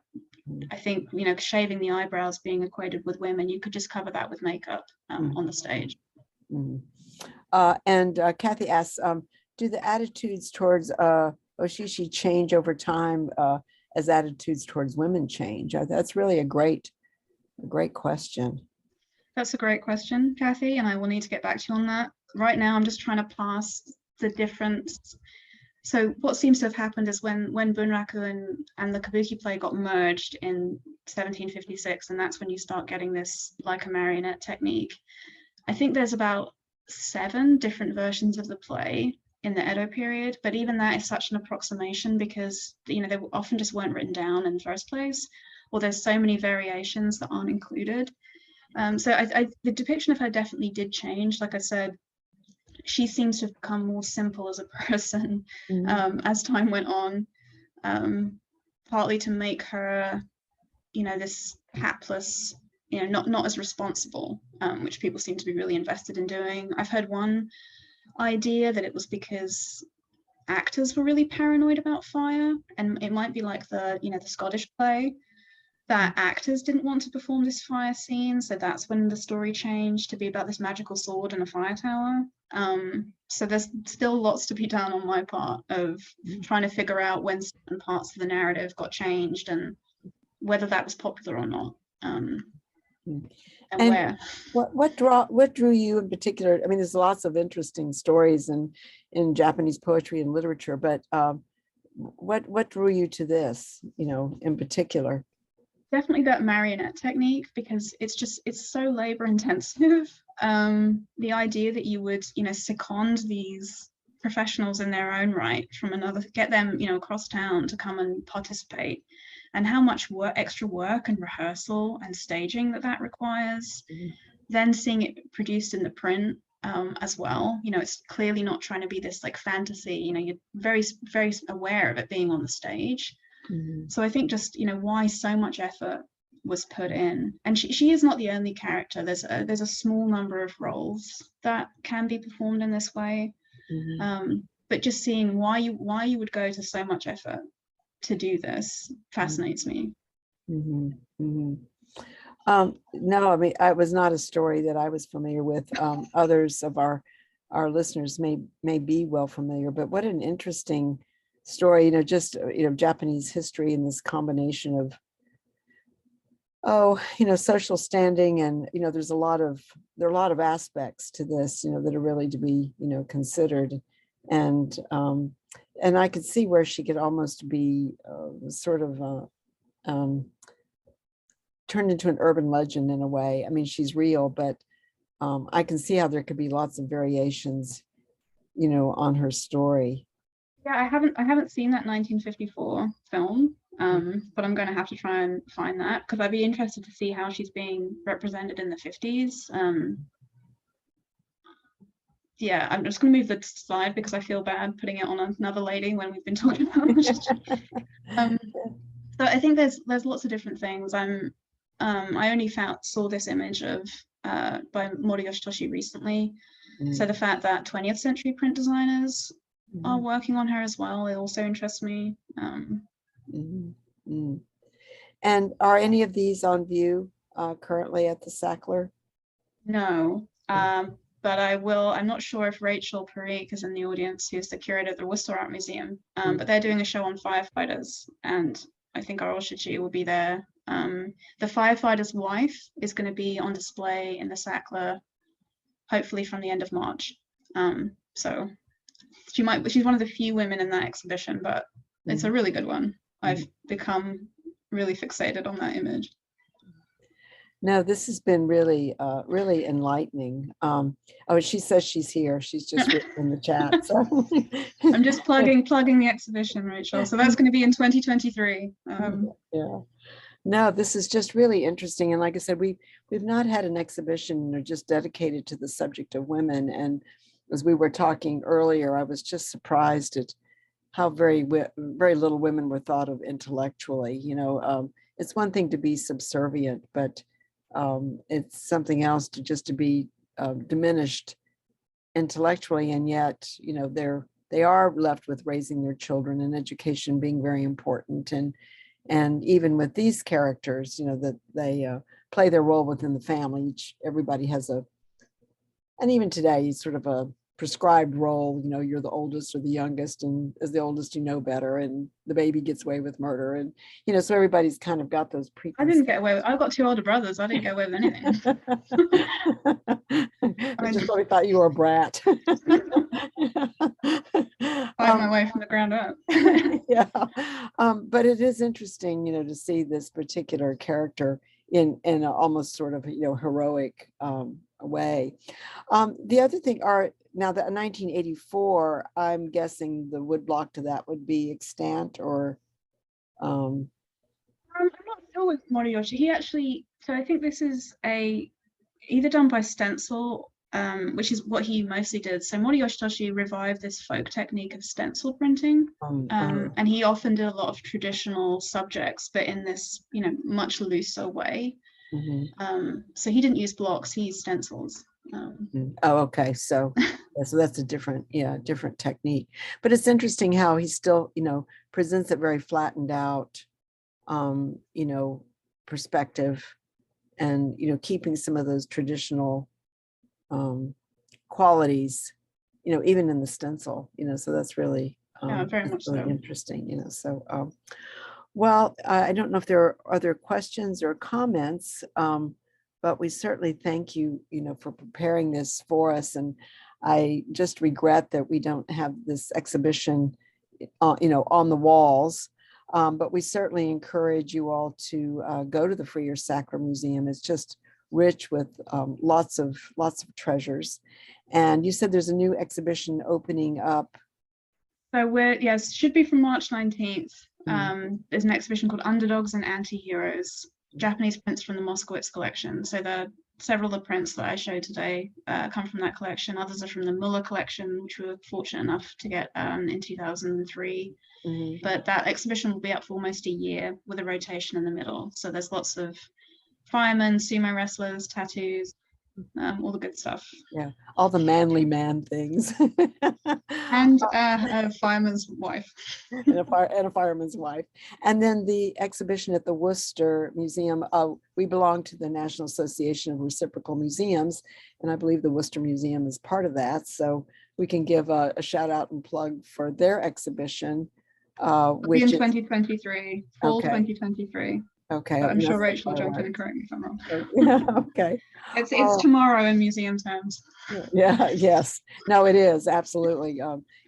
Speaker 2: I think, shaving the eyebrows being equated with women, you could just cover that with makeup on the stage.
Speaker 1: Mhm. And Kathy asks, do the attitudes towards Oshiji change over time as attitudes towards women change? That's really a great question.
Speaker 2: That's a great question, Kathy, and I will need to get back to you on that. Right now, I'm just trying to pass the difference. So what seems to have happened is when Bunraku and the kabuki play got merged in 1756, and that's when you start getting this like a marionette technique. I think there's about 7 different versions of the play in the Edo period, but even that is such an approximation because they often just weren't written down in the first place, or there's so many variations that aren't included. So the depiction of her definitely did change. Like I said, she seems to have become more simple as a person as time went on, partly to make her, this hapless, not as responsible, which people seem to be really invested in doing. I've heard one idea that it was because actors were really paranoid about fire, and it might be like the Scottish play, that actors didn't want to perform this fire scene, so that's when the story changed to be about this magical sword and a fire tower. So there's still lots to be done on my part of trying to figure out when certain parts of the narrative got changed and whether that was popular or not, and where.
Speaker 1: What drew you in particular? I mean, there's lots of interesting stories in Japanese poetry and literature, but what drew you to this, in particular?
Speaker 2: Definitely that marionette technique, because it's so labor intensive. The idea that you would second these professionals in their own right from another, get them across town to come and participate, and how much extra work and rehearsal and staging that requires. Then seeing it produced in the print as well, it's clearly not trying to be this like fantasy, you're very, very aware of it being on the stage. So I think just why so much effort was put in, and she is not the only character. There's a small number of roles that can be performed in this way, but just seeing why you would go to so much effort to do this fascinates me.
Speaker 1: No, I mean, it was not a story that I was familiar with. Others of our listeners may be well familiar, but what an interesting story, just Japanese history and this combination of social standing, and there are a lot of aspects to this that are really to be considered, and I could see where she could almost be sort of turned into an urban legend in a way. I mean, she's real, but I can see how there could be lots of variations on her story.
Speaker 2: Yeah, I haven't seen that 1954 film, but I'm going to have to try and find that, because I'd be interested to see how she's being represented in the 50s. Yeah, I'm just going to move the slide because I feel bad putting it on another lady when we've been talking about so I think there's lots of different things. I only saw this image of by Mori Yoshitoshi recently. So the fact that 20th century print designers are working on her as well, it also interests me.
Speaker 1: And are any of these on view currently at the Sackler?
Speaker 2: No, but I will. I'm not sure if Rachel Parikh is in the audience, who's the curator of the Worcester Art Museum, but they're doing a show on firefighters, and I think our Oshiji will be there. The firefighter's wife is going to be on display in the Sackler, hopefully from the end of March. So she's one of the few women in that exhibition, but it's a really good one. I've become really fixated on that image.
Speaker 1: No, this has been really, really enlightening. Oh, she says she's here. She's just written in the chat. So.
Speaker 2: I'm just plugging the exhibition, Rachel. So that's going to be in 2023.
Speaker 1: Yeah. No, this is just really interesting. And like I said, we've not had an exhibition just dedicated to the subject of women. And as we were talking earlier, I was just surprised at how very little women were thought of intellectually. It's one thing to be subservient, but it's something else to be diminished intellectually, and yet they are left with raising their children and education being very important. And even with these characters, that they play their role within the family. Everybody has and even today, sort of a prescribed role. You're the oldest or the youngest, and as the oldest, you know better, and the baby gets away with murder, and so everybody's kind of got those
Speaker 2: I didn't get away with. I've got 2 older brothers. I didn't get away with anything.
Speaker 1: I just probably thought you were a brat.
Speaker 2: Find my way from the ground up.
Speaker 1: Yeah, but it is interesting, to see this particular character in a almost sort of heroic way. The other thing now that 1984, I'm guessing the woodblock to that would be extant, or
Speaker 2: I'm not sure with Moriyoshi. He actually, so I think this is either done by stencil, which is what he mostly did. So Mori Yoshitoshi revived this folk technique of stencil printing, and he often did a lot of traditional subjects, but in this, much looser way. So he didn't use blocks; he used stencils.
Speaker 1: Oh, okay. So that's a different technique. But it's interesting how he still, presents it very flattened out, perspective, and keeping some of those traditional qualities, even in the stencil, so that's really
Speaker 2: very much
Speaker 1: really
Speaker 2: so.
Speaker 1: Interesting, so well, I don't know if there are other questions or comments, but we certainly thank you, for preparing this for us. And I just regret that we don't have this exhibition, on the walls. But we certainly encourage you all to go to the Freer Sackler Museum. It's just rich with lots of treasures. And you said there's a new exhibition opening up.
Speaker 2: So should be from March 19th. There's an exhibition called Underdogs and Anti-Heroes, Japanese prints from the Moskowitz collection. So several of the prints that I showed today come from that collection. Others are from the Muller collection, which we were fortunate enough to get in 2003. But that exhibition will be up for almost a year with a rotation in the middle. So there's lots of firemen, sumo wrestlers, tattoos, all the good stuff.
Speaker 1: Yeah, all the manly man things.
Speaker 2: And a fireman's wife.
Speaker 1: and a fireman's wife. And then the exhibition at the Worcester Museum. We belong to the National Association of Reciprocal Museums, and I believe the Worcester Museum is part of that. So we can give a shout out and plug for their exhibition.
Speaker 2: Which in 2023, fall 2023.
Speaker 1: Okay.
Speaker 2: But I'm sure Rachel will jump in and correct me if I'm wrong.
Speaker 1: Yeah, okay.
Speaker 2: It's tomorrow in museum terms.
Speaker 1: Yeah, yes. No, it is absolutely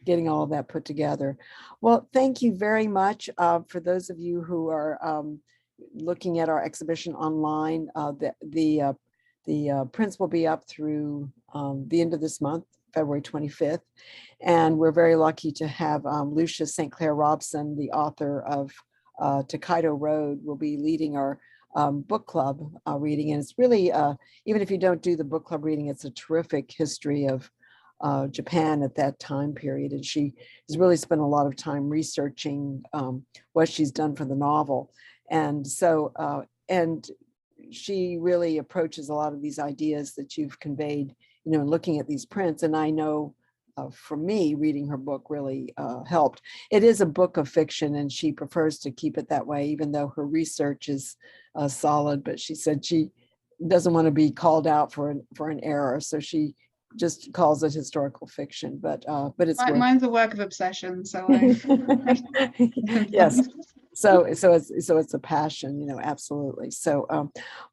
Speaker 1: getting all of that put together. Well, thank you very much. For those of you who are looking at our exhibition online, the prints will be up through the end of this month, February 25th. And we're very lucky to have Lucia St. Clair Robson, the author of Tokaido Road, will be leading our book club reading. And it's really, even if you don't do the book club reading, it's a terrific history of Japan at that time period. And she has really spent a lot of time researching what she's done for the novel. And so, and she really approaches a lot of these ideas that you've conveyed, looking at these prints. And I know for me, reading her book really helped. It is a book of fiction, and she prefers to keep it that way, even though her research is solid. But she said she doesn't want to be called out for an error, so she just calls it historical fiction. But it's
Speaker 2: mine's a work of obsession. So
Speaker 1: yes. So it's a passion, absolutely. So,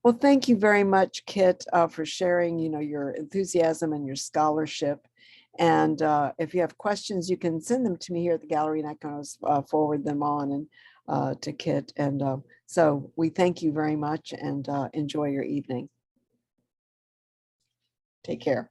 Speaker 1: well, thank you very much, Kit, for sharing, your enthusiasm and your scholarship. And if you have questions, you can send them to me here at the gallery, and I can always forward them on. And to Kit. And so we thank you very much and enjoy your evening. Take care.